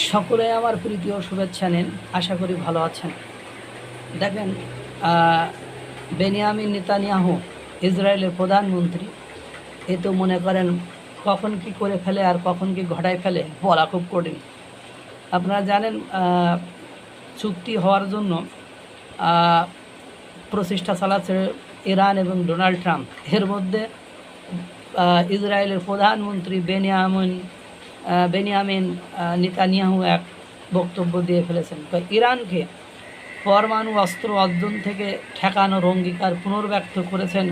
সকলে আমার প্রীতীয় শুভেচ্ছা নিন। আশা করি ভালো আছেন। দেখেন, বেনিয়ামিন নেতানিয়াহু ইসরায়েলের প্রধানমন্ত্রী। এ তো মনে করেন কখন কি করে ফেলে আর কখন কি ঘটায় ফেলে বলা খুব কঠিন। আপনারা জানেন, চুক্তি হওয়ার জন্য প্রচেষ্টা চালাচ্ছে ইরান এবং ডোনাল্ড ট্রাম্প। এর মধ্যে ইসরায়েলের প্রধানমন্ত্রী বেনিয়ামিন নেতানিয়াহু এক বক্তব্য দিয়ে ফেলেছেন। তো ইরানকে পরমাণু অস্ত্র অর্জন থেকে ঠেকানোর অঙ্গীকার পুনর্ব্যক্ত করেছেন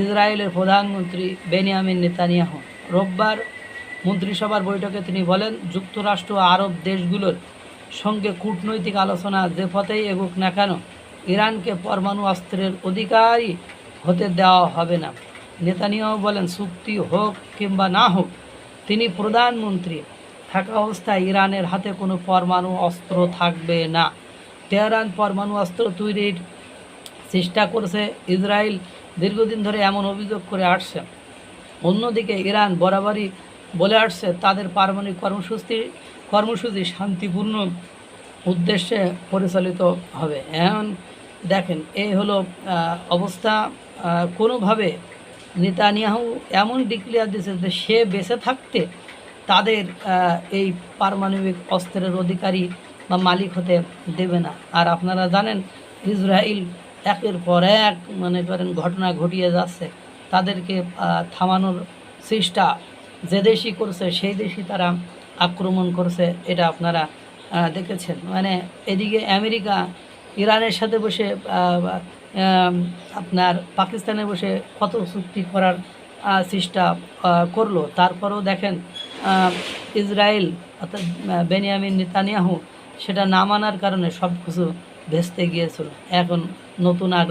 ইসরায়েলের প্রধানমন্ত্রী বেনিয়ামিন নেতানিয়াহু। রোববার মন্ত্রিসভার বৈঠকে তিনি বলেন, যুক্তরাষ্ট্র ও আরব দেশগুলোর সঙ্গে কূটনৈতিক আলোচনা যে পথেই এগুক না কেন, ইরানকে পরমাণু অস্ত্রের অধিকারী হতে দেওয়া হবে না। নেতানিয়াহু বলেন, চুক্তি হোক কিংবা না হোক, তিনি প্রধানমন্ত্রী থাকা অবস্থায় ইরানের হাতে কোনো পরমাণু অস্ত্র থাকবে না। তেহরান পরমাণু অস্ত্র তৈরির চেষ্টা করছে, ইসরায়েল দীর্ঘদিন ধরে এমন অভিযোগ করে আসছে। অন্যদিকে ইরান বরাবরই বলে আসছে তাদের পারমাণবিক কর্মসূচি শান্তিপূর্ণ উদ্দেশ্যে পরিচালিত হবে। এখন দেখেন, এই হলো অবস্থা। কোনোভাবে নেতানিয়াহু এমন ডিক্লেয়ার দিয়েছে যে সে বেঁচে থাকতে তাদের এই পারমাণবিক অস্ত্রের অধিকারী বা মালিক হতে দেবে না। আর আপনারা জানেন, ইসরায়েল একের পর এক মনে করেন ঘটনা ঘটিয়ে যাচ্ছে। তাদেরকে থামানোর চেষ্টা যে দেশই করছে সেই দেশই তারা আক্রমণ করছে। এটা আপনারা দেখেছেন। মানে এদিকে আমেরিকা ইরানের সাথে বসে আপনার পাকিস্তানে বসে কত চুক্তি করার চেষ্টা করলো, তারপরেও দেখেন ইসরায়েল অর্থাৎ বেনিয়ামিন নেতানিয়াহু সেটা না মানার কারণে সব কিছু ভেস্তে গিয়েছিল। এখন নতুন আর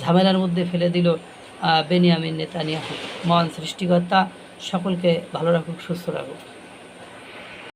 ঝামেলার মধ্যে ফেলে দিল বেনিয়ামিন নেতানিয়াহু। মহান সৃষ্টিকর্তা সকলকে ভালো রাখুক, সুস্থ রাখুক।